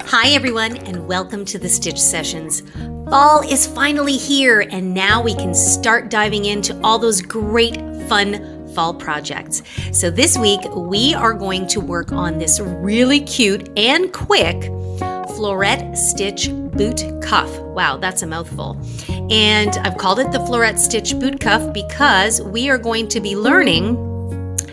Hi everyone, and welcome to the Stitch Sessions. Fall is finally here, and now we can start diving into all those great fun fall projects. So this week we are going to work on this really cute and quick Floret Stitch boot cuff. Wow, that's a mouthful. And I've called it the Floret Stitch boot cuff because we are going to be learning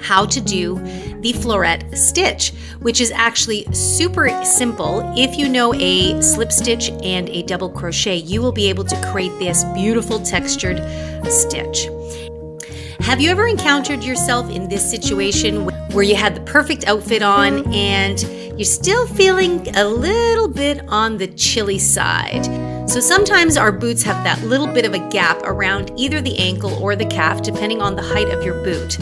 how to do the floret stitch, which is actually super simple. If you know a slip stitch and a double crochet, you will be able to create this beautiful textured stitch. Have you ever encountered yourself in this situation where you had the perfect outfit on and you're still feeling a little bit on the chilly side? So sometimes our boots have that little bit of a gap around either the ankle or the calf, depending on the height of your boot.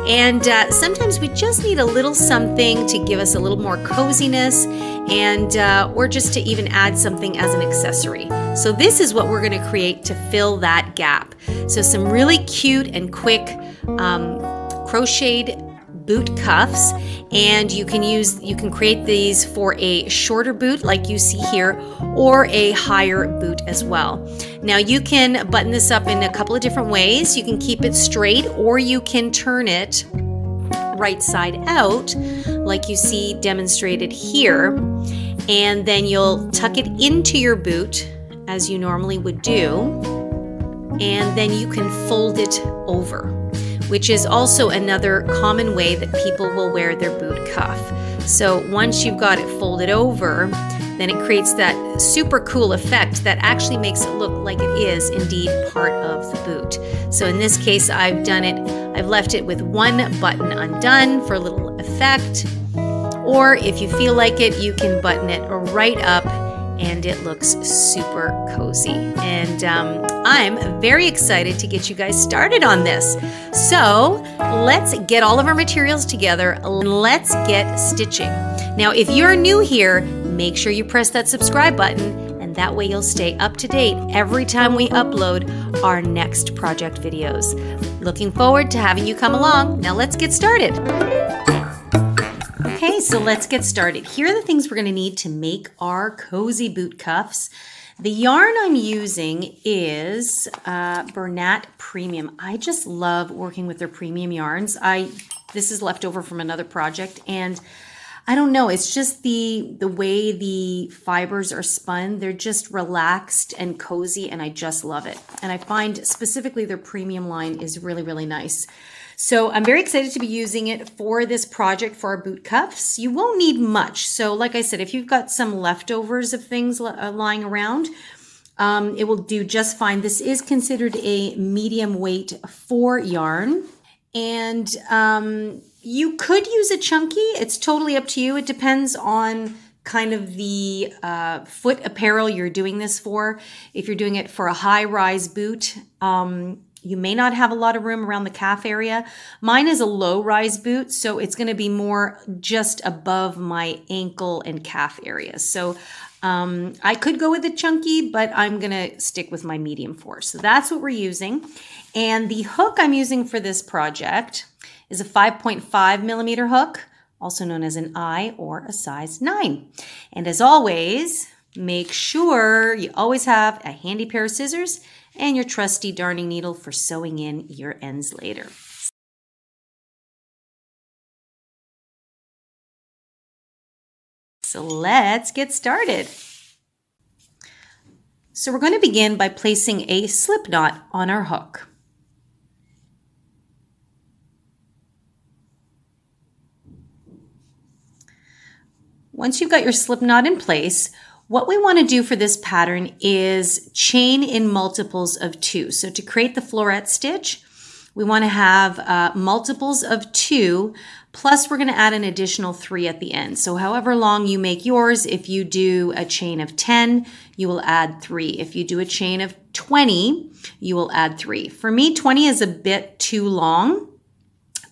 And sometimes we just need a little something to give us a little more coziness and or just to even add something as an accessory. So this is what we're going to create to fill that gap. So some really cute and quick crocheted boot cuffs, and you can create these for a shorter boot like you see here, or a higher boot as well. Now you can button this up in a couple of different ways. You can keep it straight, or you can turn it right side out like you see demonstrated here, and then you'll tuck it into your boot as you normally would do, and then you can fold it over, which is also another common way that people will wear their boot cuff. So once you've got it folded over, then it creates that super cool effect that actually makes it look like it is indeed part of the boot. So in this case, I've left it with one button undone for a little effect, or if you feel like it, you can button it right up and it looks super cozy. And I'm very excited to get you guys started on this. So let's get all of our materials together and let's get stitching. Now, if you're new here, make sure you press that subscribe button, and that way you'll stay up to date every time we upload our next project videos. Looking forward to having you come along. Now let's get started. Okay, so let's get started. Here are the things we're going to need to make our cozy boot cuffs. The yarn I'm using is Bernat Premium. I just love working with their premium yarns. This is left over from another project, and I don't know, it's just the way the fibers are spun. They're just relaxed and cozy, and I just love it. And I find specifically their premium line is really, really nice. So I'm very excited to be using it for this project for our boot cuffs. You won't need much. So like I said, if you've got some leftovers of things lying around, it will do just fine. This is considered a medium weight for yarn. And you could use a chunky. It's totally up to you. It depends on kind of the foot apparel you're doing this for. If you're doing it for a high-rise boot, you may not have a lot of room around the calf area. Mine is a low-rise boot, so it's going to be more just above my ankle and calf area. So I could go with a chunky, but I'm going to stick with my medium force. So that's what we're using. And the hook I'm using for this project is a 5.5 millimeter hook, also known as an I or a size 9. And as always, make sure you always have a handy pair of scissors and your trusty darning needle for sewing in your ends later. So let's get started. So we're going to begin by placing a slip knot on our hook. Once you've got your slip knot in place, what we want to do for this pattern is chain in multiples of 2. So to create the floret stitch, we want to have multiples of 2, plus we're going to add an additional 3 at the end. So however long you make yours, if you do a chain of 10, you will add 3. If you do a chain of 20, you will add 3. For me, 20 is a bit too long,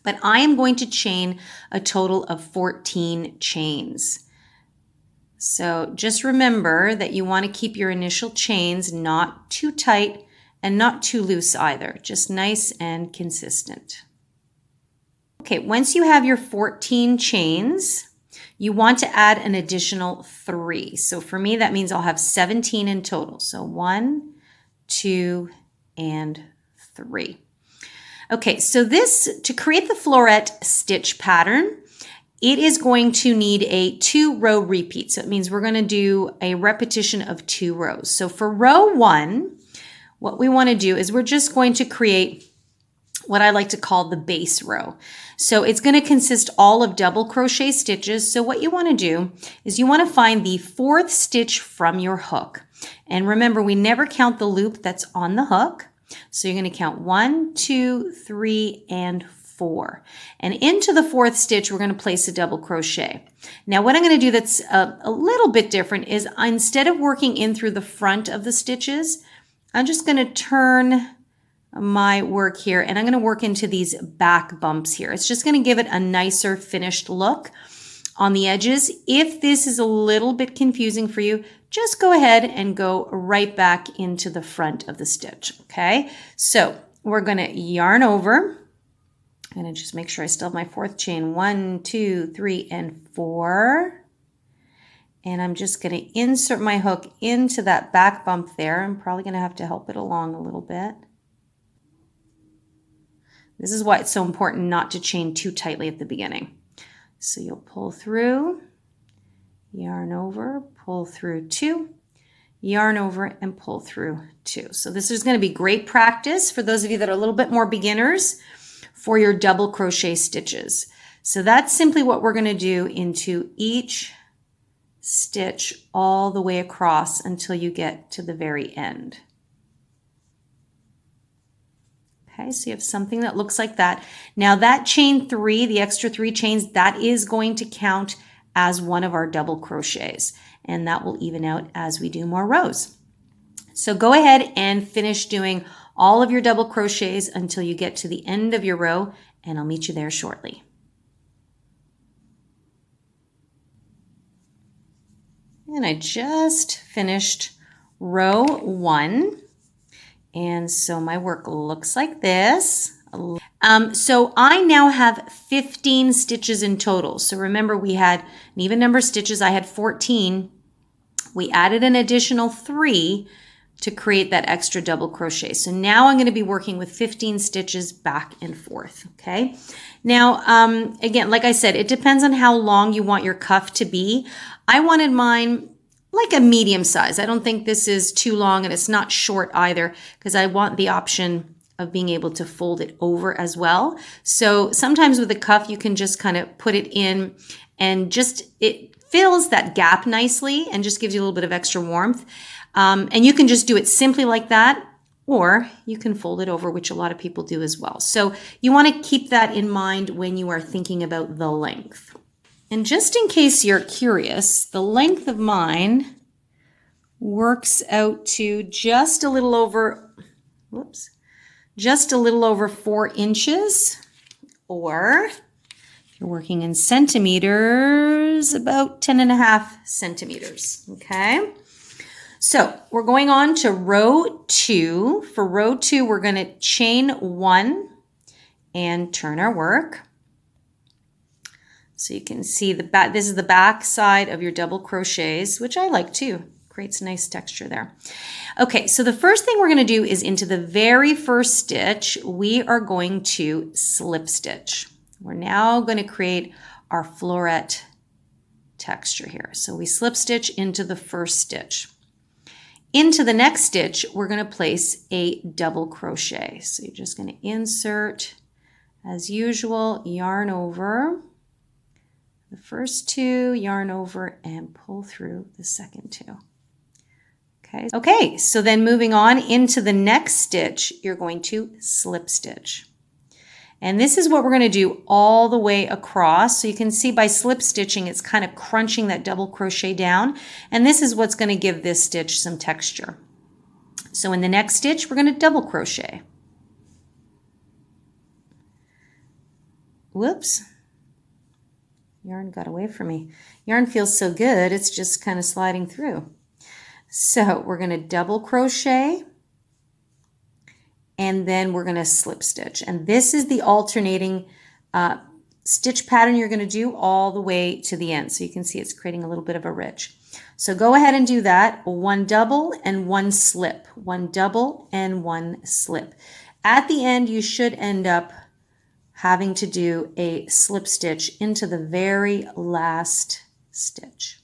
but I am going to chain a total of 14 chains. So just remember that you want to keep your initial chains not too tight and not too loose either, just nice and consistent. Okay, once you have your 14 chains, you want to add an additional 3. So for me, that means I'll have 17 in total. So 1, 2, and 3. Okay, so to create the Floret Stitch pattern, it is going to need a 2-row repeat. So it means we're going to do a repetition of 2 rows. So for row 1, what we want to do is we're just going to create what I like to call the base row. So it's going to consist all of double crochet stitches. So what you want to do is you want to find the 4th stitch from your hook. And remember, we never count the loop that's on the hook. So you're going to count 1, 2, 3, and 4. And into the 4th stitch, we're going to place a double crochet. Now what I'm going to do that's a little bit different is instead of working in through the front of the stitches, I'm just going to turn my work here and I'm going to work into these back bumps here. It's just going to give it a nicer finished look on the edges. If this is a little bit confusing for you, just go ahead and go right back into the front of the stitch. Okay, so we're going to yarn over. I'm going to just make sure I still have my 4th chain. 1, 2, 3, and 4. And I'm just going to insert my hook into that back bump there. I'm probably going to have to help it along a little bit. This is why it's so important not to chain too tightly at the beginning. So you'll pull through, yarn over, pull through 2, yarn over, and pull through 2. So this is going to be great practice for those of you that are a little bit more beginners for your double crochet stitches. So that's simply what we're going to do into each stitch all the way across until you get to the very end. Okay, so you have something that looks like that. Now that chain 3, the extra 3 chains, that is going to count as one of our double crochets, and that will even out as we do more rows. So go ahead and finish doing all of your double crochets until you get to the end of your row, and I'll meet you there shortly. And I just finished row 1. And so my work looks like this. So I now have 15 stitches in total. So remember, we had an even number of stitches. I had 14. We added an additional 3 to create that extra double crochet. So now I'm going to be working with 15 stitches back and forth. Okay. Now, again, like I said, it depends on how long you want your cuff to be. I wanted mine like a medium size. I don't think this is too long, and it's not short either, because I want the option of being able to fold it over as well. So sometimes with a cuff, you can just kind of put it in and just, it fills that gap nicely and just gives you a little bit of extra warmth. And you can just do it simply like that, or you can fold it over, which a lot of people do as well. So you want to keep that in mind when you are thinking about the length. And just in case you're curious, the length of mine works out to just a little over, just a little over 4 inches, or if you're working in centimeters, about 10.5 centimeters, okay? So we're going on to row 2. For row 2, we're going to chain 1 and turn our work. So you can see the back, this is the back side of your double crochets, which I like too. Creates a nice texture there. Okay, so the first thing we're going to do is into the very first stitch, we are going to slip stitch. We're now going to create our floret texture here. So we slip stitch into the first stitch. Into the next stitch, we're going to place a double crochet. So you're just going to insert, as usual, yarn over the first 2, yarn over, and pull through the second 2. Okay, so then moving on into the next stitch, you're going to slip stitch. And this is what we're going to do all the way across. So you can see by slip stitching, it's kind of crunching that double crochet down. And this is what's going to give this stitch some texture. So in the next stitch, we're going to double crochet. Whoops. Yarn got away from me. Yarn feels so good, it's just kind of sliding through. So we're going to double crochet, and then we're going to slip stitch. And this is the alternating stitch pattern you're going to do all the way to the end. So you can see it's creating a little bit of a ridge. So go ahead and do that. One double and one slip. One double and one slip. At the end, you should end up having to do a slip stitch into the very last stitch.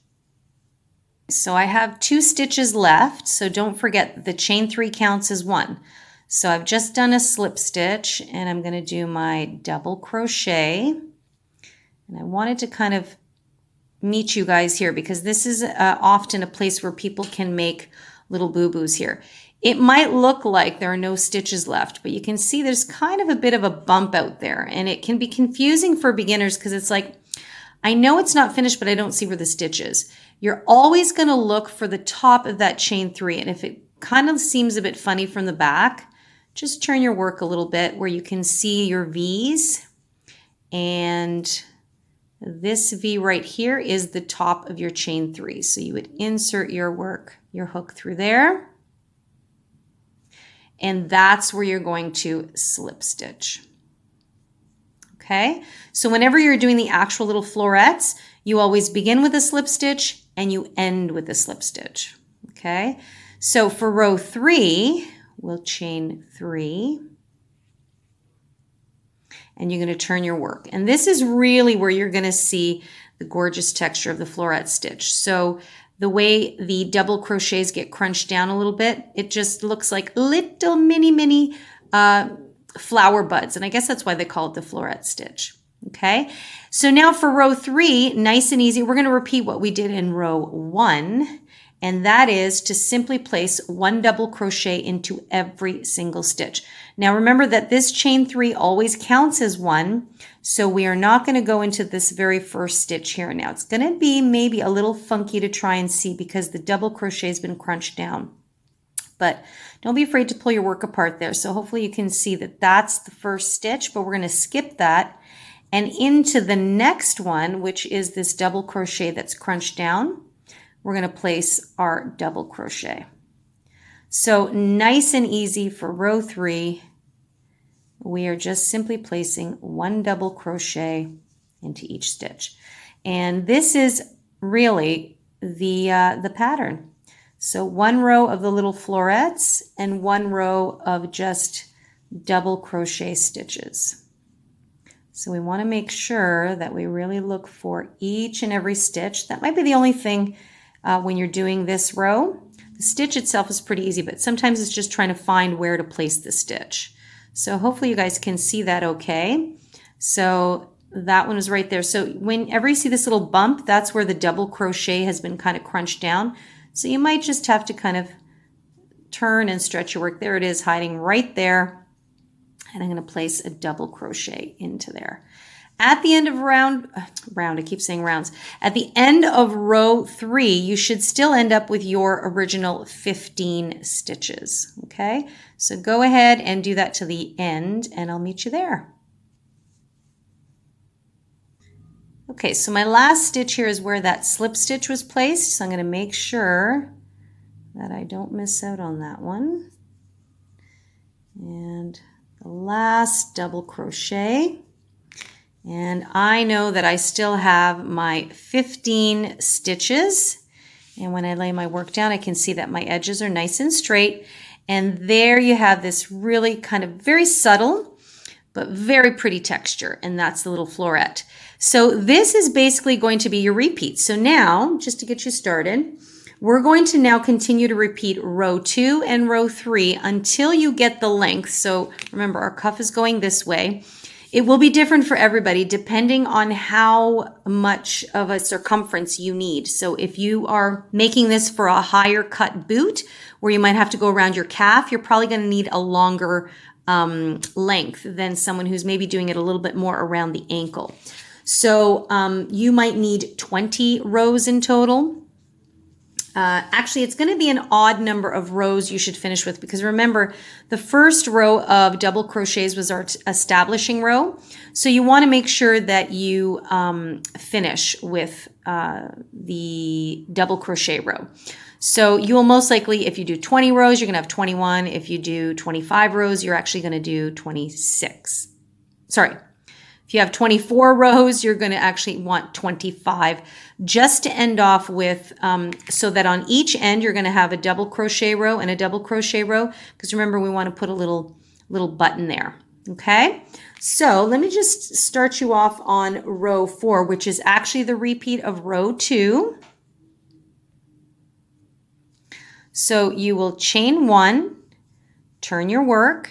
So I have 2 stitches left. So don't forget the chain 3 counts as 1. So I've just done a slip stitch and I'm going to do my double crochet. And I wanted to kind of meet you guys here because this is often a place where people can make little boo-boos here. It might look like there are no stitches left, but you can see there's kind of a bit of a bump out there, and it can be confusing for beginners because it's like, I know it's not finished, but I don't see where the stitch is. You're always going to look for the top of that chain 3, and if it kind of seems a bit funny from the back, just turn your work a little bit where you can see your V's, and this V right here is the top of your chain 3. So you would insert your hook through there. And that's where you're going to slip stitch. Okay, so whenever you're doing the actual little florets, you always begin with a slip stitch and you end with a slip stitch. Okay, so for row 3, we'll chain 3. And you're going to turn your work. And this is really where you're going to see the gorgeous texture of the floret stitch. So the way the double crochets get crunched down a little bit, it just looks like little mini flower buds. And I guess that's why they call it the floret stitch. Okay, so now for row 3, nice and easy, we're going to repeat what we did in row 1. And that is to simply place 1 double crochet into every single stitch. Now remember that this chain 3 always counts as 1, so we are not going to go into this very first stitch here. Now it's going to be maybe a little funky to try and see because the double crochet has been crunched down. But don't be afraid to pull your work apart there. So hopefully you can see that that's the first stitch, but we're going to skip that and into the next one, which is this double crochet that's crunched down. We're going to place our double crochet. So nice and easy for row 3. We are just simply placing 1 double crochet into each stitch. And this is really the pattern. So 1 row of the little florets and 1 row of just double crochet stitches. So we want to make sure that we really look for each and every stitch. That might be the only thing when you're doing this row. The stitch itself is pretty easy, but sometimes it's just trying to find where to place the stitch. So hopefully you guys can see that okay. So that one is right there. So whenever you see this little bump, that's where the double crochet has been kind of crunched down. So you might just have to kind of turn and stretch your work. There it is, hiding right there. And I'm going to place a double crochet into there. At the end of I keep saying rounds. At the end of row 3, you should still end up with your original 15 stitches. Okay, so go ahead and do that to the end and I'll meet you there. Okay, so my last stitch here is where that slip stitch was placed. So I'm going to make sure that I don't miss out on that one. And the last double crochet. And I know that I still have my 15 stitches. And when I lay my work down, I can see that my edges are nice and straight. And there you have this really kind of very subtle, but very pretty texture. And that's the little floret. So this is basically going to be your repeat. So now, just to get you started, we're going to now continue to repeat row 2 and row 3 until you get the length. So remember, our cuff is going this way. It will be different for everybody depending on how much of a circumference you need. So if you are making this for a higher cut boot where you might have to go around your calf, you're probably going to need a longer length than someone who's maybe doing it a little bit more around the ankle. So you might need 20 rows in total. Actually, it's going to be an odd number of rows you should finish with because remember, the first row of double crochets was our establishing row. So you want to make sure that you finish with the double crochet row. So you will most likely, if you do 20 rows, you're going to have 21. If you do 25 rows, you're actually going to do 26. Sorry, If you have 24 rows, you're going to actually want 25 just to end off with, so that on each end, you're going to have a double crochet row and a double crochet row. Because remember, we want to put a little button there. Okay. So let me just start you off on row 4, which is actually the repeat of row 2. So you will chain 1, turn your work,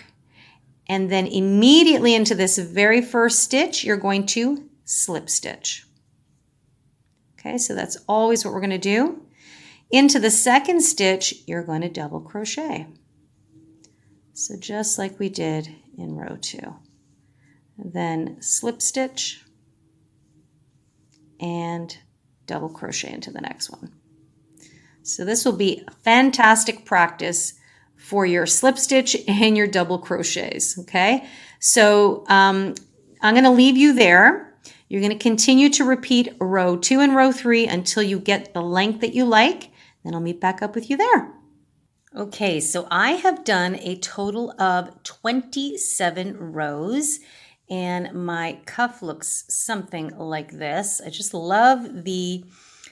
and then immediately into this very first stitch, you're going to slip stitch. Okay, so that's always what we're going to do. Into the second stitch, you're going to double crochet. So just like we did in row 2. Then slip stitch and double crochet into the next one. So this will be fantastic practice for your slip stitch and your double crochets, okay? So I'm going to leave you there. You're going to continue to repeat row 2 and row 3 until you get the length that you like. Then I'll meet back up with you there. Okay, so I have done a total of 27 rows, and my cuff looks something like this. I just love the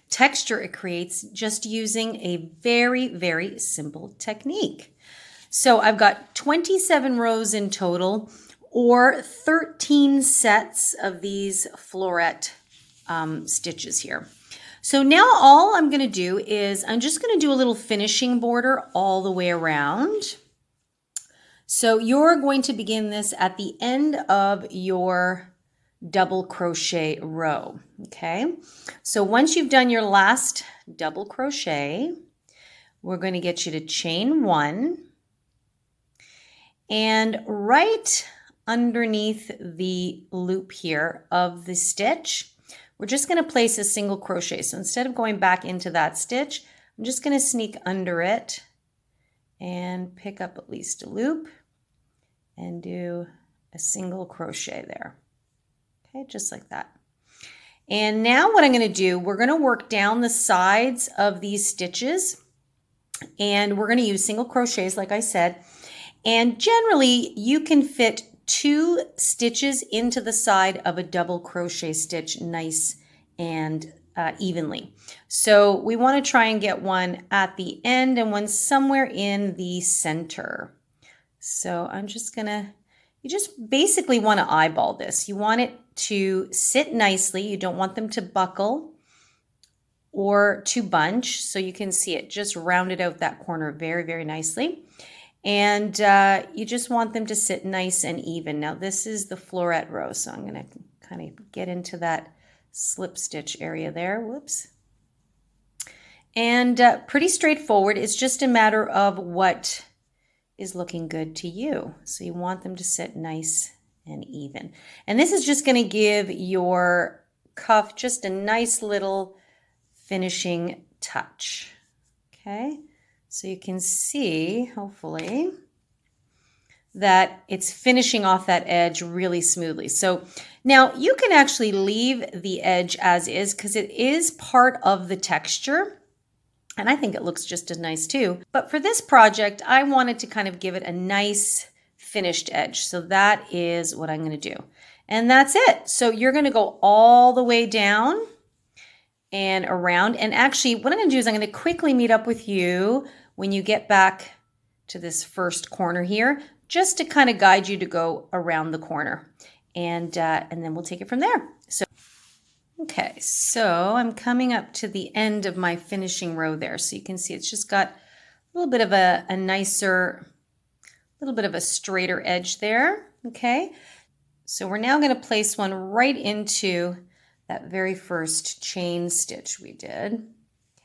texture it creates just using a very, very simple technique. So I've got 27 rows in total, or 13 sets of these floret stitches here. So now all I'm going to do is I'm just going to do a little finishing border all the way around. So you're going to begin this at the end of your double crochet row. Okay, so once you've done your last double crochet, we're going to get you to chain 1. And right underneath the loop here of the stitch, we're just going to place a single crochet. So instead of going back into that stitch, I'm just going to sneak under it and pick up at least a loop and do a single crochet there. Okay, just like that. And now what I'm going to do, we're going to work down the sides of these stitches, and we're going to use single crochets like I said. And generally, you can fit 2 stitches into the side of a double crochet stitch nice and evenly. So we want to try and get one at the end and one somewhere in the center. So I'm just going to, you just basically want to eyeball this. You want it to sit nicely. You don't want them to buckle or to bunch. So you can see it just rounded out that corner very, very nicely. And you just want them to sit nice and even. Now this is the floret row, so I'm going to kind of get into that slip stitch area there. Whoops. And pretty straightforward. It's just a matter of what is looking good to you. So you want them to sit nice and even. And this is just going to give your cuff just a nice little finishing touch. Okay. So you can see, hopefully, that it's finishing off that edge really smoothly. So now you can actually leave the edge as is because it is part of the texture. And I think it looks just as nice too. But for this project, I wanted to kind of give it a nice finished edge. So that is what I'm going to do. And that's it. So you're going to go all the way down and around. And actually, what I'm going to do is I'm going to quickly meet up with you when you get back to this first corner here, just to kind of guide you to go around the corner. And then we'll take it from there. So, okay, so I'm coming up to the end of my finishing row there. So you can see it's just got a little bit of a nicer, little bit of a straighter edge there. Okay, so we're now going to place one right into that very first chain stitch we did.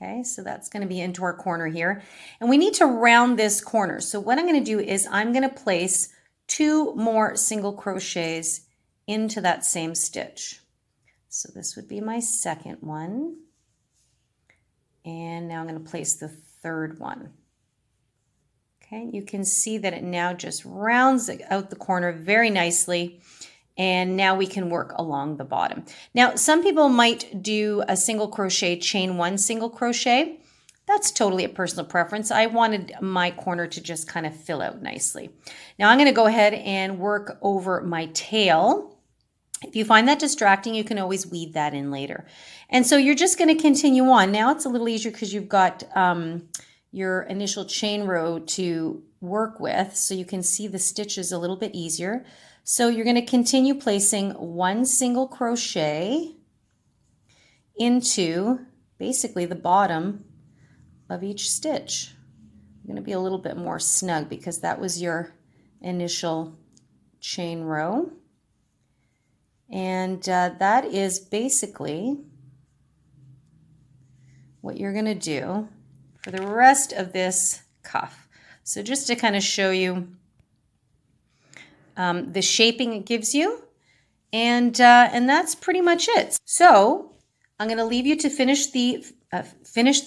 Okay, so that's going to be into our corner here. And we need to round this corner. So what I'm going to do is I'm going to place 2 more single crochets into that same stitch. So this would be my second one. And now I'm going to place the third one. Okay, you can see that it now just rounds out the corner very nicely. And now we can work along the bottom. Now, some people might do a single crochet, chain 1 single crochet. That's totally a personal preference. I wanted my corner to just kind of fill out nicely. Now I'm going to go ahead and work over my tail. If you find that distracting, you can always weave that in later. And so you're just going to continue on. Now it's a little easier because you've got your initial chain row to work with, so you can see the stitches a little bit easier. So you're going to continue placing one single crochet into basically the bottom of each stitch. You're going to be a little bit more snug because that was your initial chain row. And that is basically what you're going to do for the rest of this cuff. So just to kind of show you the shaping it gives you, and that's pretty much it. So I'm going to leave you to finish the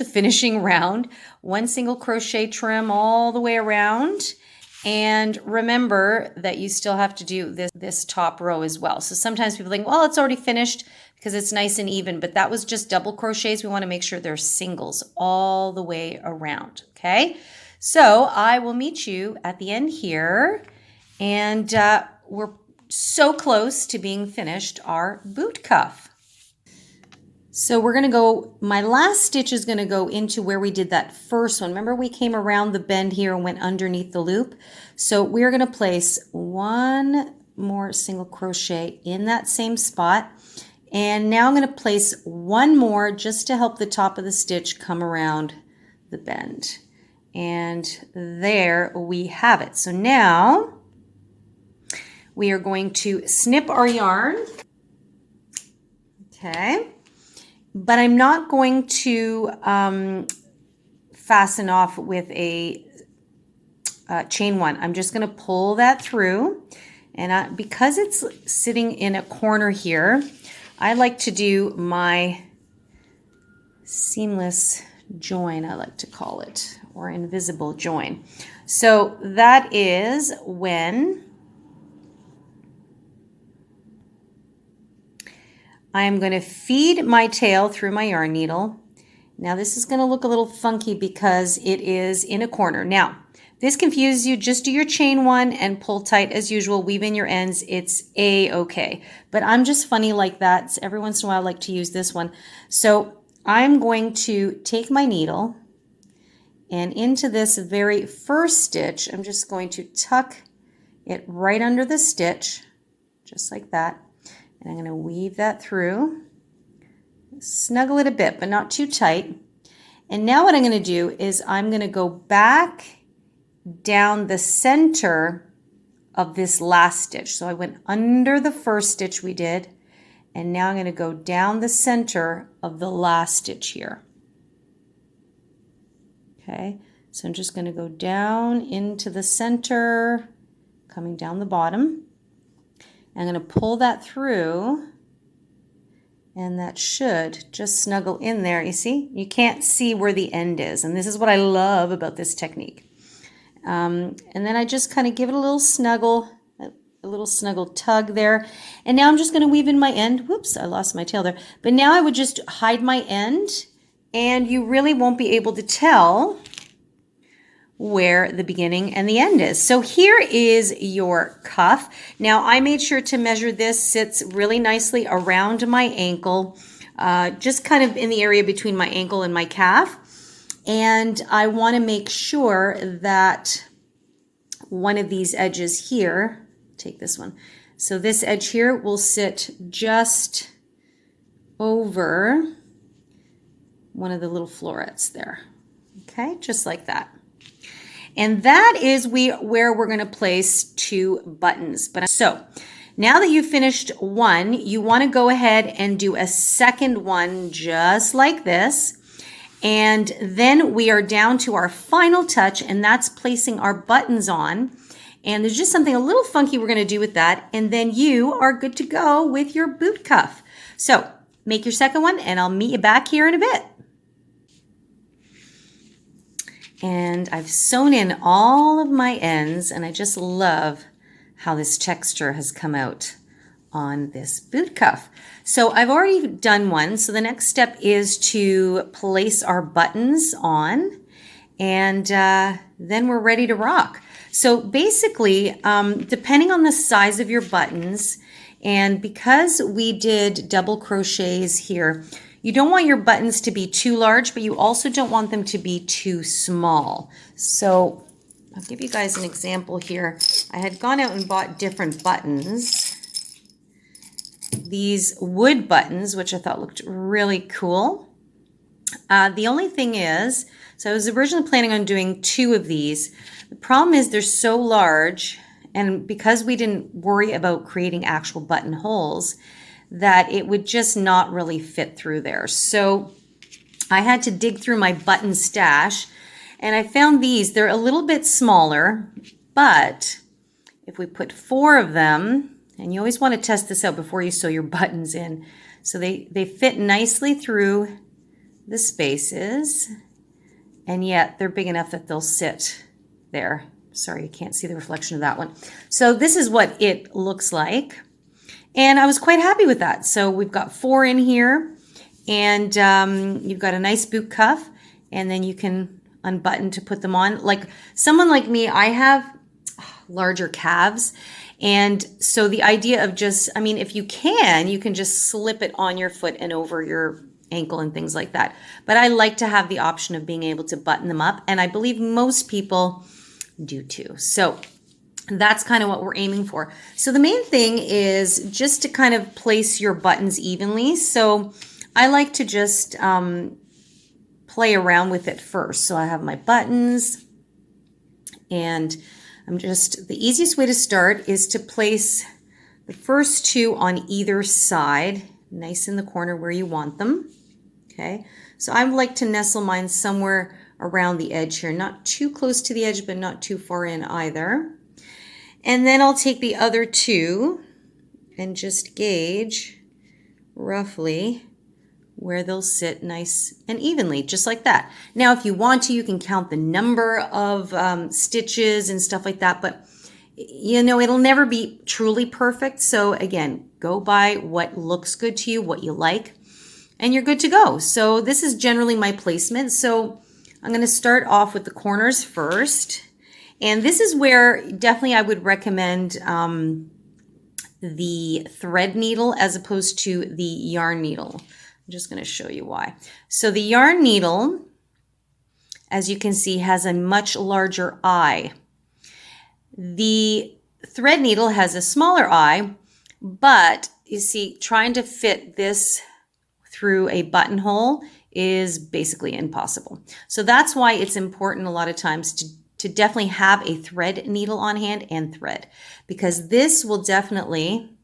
finishing round. One single crochet trim all the way around. And remember that you still have to do this top row as well. So sometimes people think, well, it's already finished because it's nice and even, but that was just double crochets. We want to make sure they're singles all the way around, okay? So I will meet you at the end here, and we're so close to being finished our boot cuff. So we're going to go, my last stitch is going to go into where we did that first one. Remember we came around the bend here and went underneath the loop. So we're going to place one more single crochet in that same spot. And now I'm going to place one more just to help the top of the stitch come around the bend. And there we have it. So now we are going to snip our yarn. Okay. But I'm not going to fasten off with a chain one. I'm just going to pull that through. And because it's sitting in a corner here, I like to do my seamless join, I like to call it, or invisible join. So that is when I am going to feed my tail through my yarn needle. Now this is going to look a little funky because it is in a corner. Now, if this confuses you, just do your chain one and pull tight as usual. Weave in your ends. It's a-okay. But I'm just funny like that. So every once in a while I like to use this one. So I'm going to take my needle, and into this very first stitch, I'm just going to tuck it right under the stitch, just like that. And I'm going to weave that through, snuggle it a bit, but not too tight. And now what I'm going to do is I'm going to go back down the center of this last stitch. So I went under the first stitch we did, and now I'm going to go down the center of the last stitch here. Okay, so I'm just going to go down into the center, coming down the bottom. I'm going to pull that through, and that should just snuggle in there. You see? You can't see where the end is, and this is what I love about this technique. And then I just kind of give it a little snuggle, a little snuggle tug there. And now I'm just going to weave in my end. Whoops, I lost my tail there. But now I would just hide my end, and you really won't be able to tell where the beginning and the end is. So here is your cuff. Now I made sure to measure this. Sits really nicely around my ankle, just kind of in the area between my ankle and my calf. And I want to make sure that one of these edges here, take this one. So this edge here will sit just over one of the little florets there. Okay, just like that. And that is where we're going to place 2 buttons. So now that you've finished one, you want to go ahead and do a second one just like this. And then we are down to our final touch, and that's placing our buttons on. And there's just something a little funky we're going to do with that. And then you are good to go with your boot cuff. So make your second one, and I'll meet you back here in a bit. And I've sewn in all of my ends, and I just love how this texture has come out on this boot cuff. So I've already done one. So the next step is to place our buttons on, and then we're ready to rock. So basically, depending on the size of your buttons And because we did double crochets here, you don't want your buttons to be too large, but you also don't want them to be too small. So I'll give you guys an example here. I had gone out and bought different buttons. These wood buttons, which I thought looked really cool. The only thing is, so I was originally planning on doing 2 of these. The problem is they're so large, and because we didn't worry about creating actual buttonholes, that it would just not really fit through there. So I had to dig through my button stash, and I found these. They're a little bit smaller, but if we put 4 of them, and you always want to test this out before you sew your buttons in, so they fit nicely through the spaces, and yet they're big enough that they'll sit there. Sorry, you can't see the reflection of that one. So this is what it looks like. And I was quite happy with that. So we've got 4 in here, and you've got a nice boot cuff, and then you can unbutton to put them on. Like someone like me, I have larger calves. And so the idea of just, I mean, if you can just slip it on your foot and over your ankle and things like that. But I like to have the option of being able to button them up. And I believe most people do too. So that's kind of what we're aiming for. So the main thing is just to kind of place your buttons evenly. So I like to just play around with it first. So I have my buttons, and the easiest way to start is to place the first 2 on either side, nice in the corner where you want them. Okay, so I like to nestle mine somewhere around the edge here, not too close to the edge, but not too far in either. And then I'll take the other 2 and just gauge roughly where they'll sit nice and evenly, just like that. Now, if you want to, you can count the number of stitches and stuff like that, but you know, it'll never be truly perfect. So again, go by what looks good to you, what you like, and you're good to go. So this is generally my placement. So I'm going to start off with the corners first. And this is where definitely I would recommend the thread needle as opposed to the yarn needle. I'm just going to show you why. So the yarn needle, as you can see, has a much larger eye. The thread needle has a smaller eye, but you see, trying to fit this through a buttonhole is basically impossible. So that's why it's important a lot of times to definitely have a thread needle on hand and thread, because this will definitely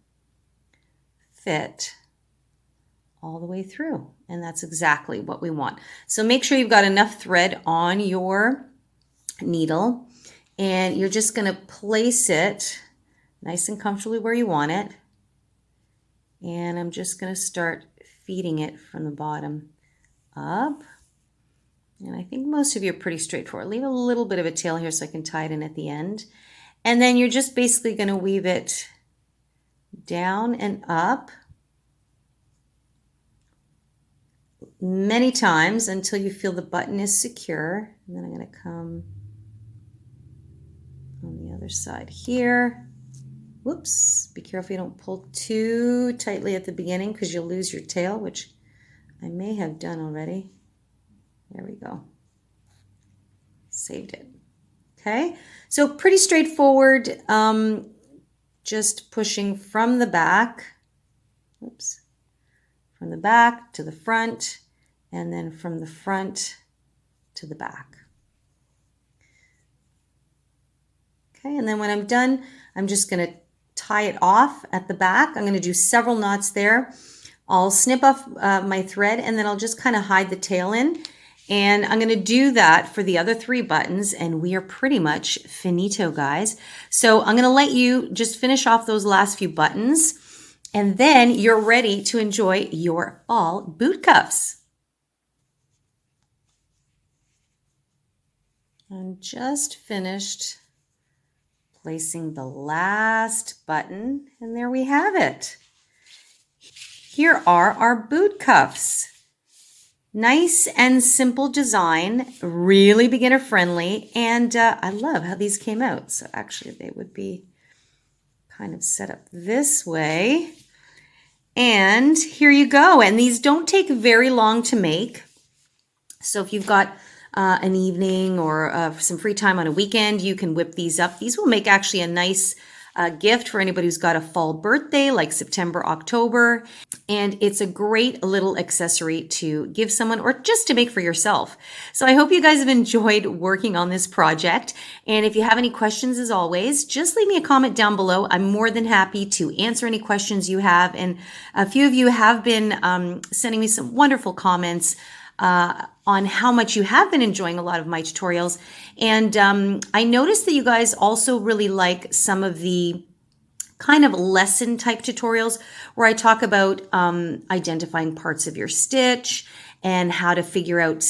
fit all the way through. And that's exactly what we want. So make sure you've got enough thread on your needle, and you're just going to place it nice and comfortably where you want it. And I'm just going to start feeding it from the bottom up. And I think most of you are pretty straightforward. Leave a little bit of a tail here so I can tie it in at the end. And then you're just basically going to weave it down and up many times until you feel the button is secure. And then I'm going to come on the other side here. Whoops, be careful you don't pull too tightly at the beginning because you'll lose your tail, which I may have done already. There we go. Saved it. Okay, so pretty straightforward. Just pushing from the back. Oops. From the back to the front, and then from the front to the back. Okay, and then when I'm done, I'm just going to tie it off at the back. I'm going to do several knots there. I'll snip off my thread, and then I'll just kind of hide the tail in. And I'm going to do that for the other 3 buttons, and we are pretty much finito, guys. So I'm going to let you just finish off those last few buttons, and then you're ready to enjoy your fall boot cuffs. I'm just finished placing the last button, and there we have it. Here are our boot cuffs. Nice and simple design, really beginner friendly, and I love how these came out. So actually they would be kind of set up this way. And here you go. And these don't take very long to make. So if you've got an evening or some free time on a weekend, you can whip these up. These will make actually a nice gift for anybody who's got a fall birthday like September, October. And it's a great little accessory to give someone or just to make for yourself. So I hope you guys have enjoyed working on this project. And if you have any questions, as always, just leave me a comment down below. I'm more than happy to answer any questions you have. And a few of you have been sending me some wonderful comments on how much you have been enjoying a lot of my tutorials. And I noticed that you guys also really like some of the kind of lesson type tutorials where I talk about identifying parts of your stitch and how to figure out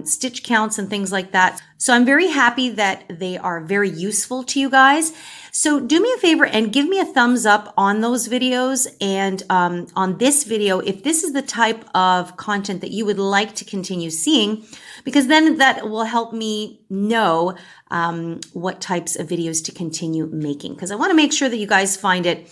stitch counts and things like that. So I'm very happy that they are very useful to you guys. So do me a favor and give me a thumbs up on those videos and on this video if this is the type of content that you would like to continue seeing, because then that will help me know what types of videos to continue making, because I want to make sure that you guys find it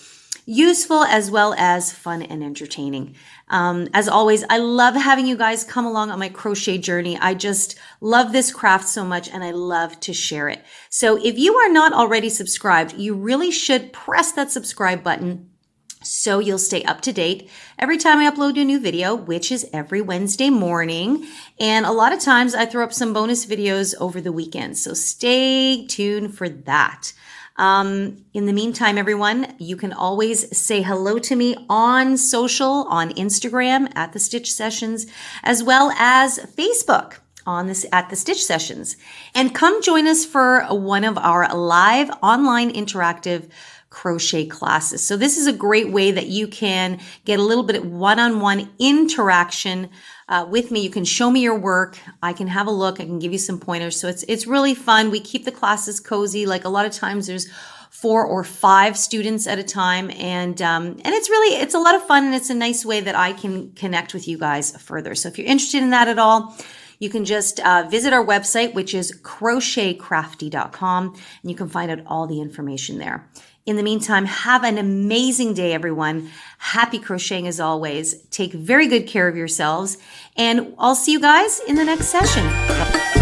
useful as well as fun and entertaining. As always, I love having you guys come along on my crochet journey. I just love this craft so much and I love to share it. So if you are not already subscribed, you really should press that subscribe button so you'll stay up to date every time I upload a new video, which is every Wednesday morning. And a lot of times I throw up some bonus videos over the weekend. So stay tuned for that. In the meantime, everyone, you can always say hello to me on social, on Instagram at The Stitch Sessions, as well as Facebook on this at The Stitch Sessions. And come join us for one of our live online interactive crochet classes. So this is a great way that you can get a little bit of one-on-one interaction with me. You can show me your work. I can have a look. I can give you some pointers. So it's really fun. We keep the classes cozy. Like a lot of times there's 4 or 5 students at a time. And it's a lot of fun, and it's a nice way that I can connect with you guys further. So if you're interested in that at all, you can just visit our website, which is crochetcrafty.com, and you can find out all the information there. In the meantime, have an amazing day, everyone. Happy crocheting as always. Take very good care of yourselves, and I'll see you guys in the next session.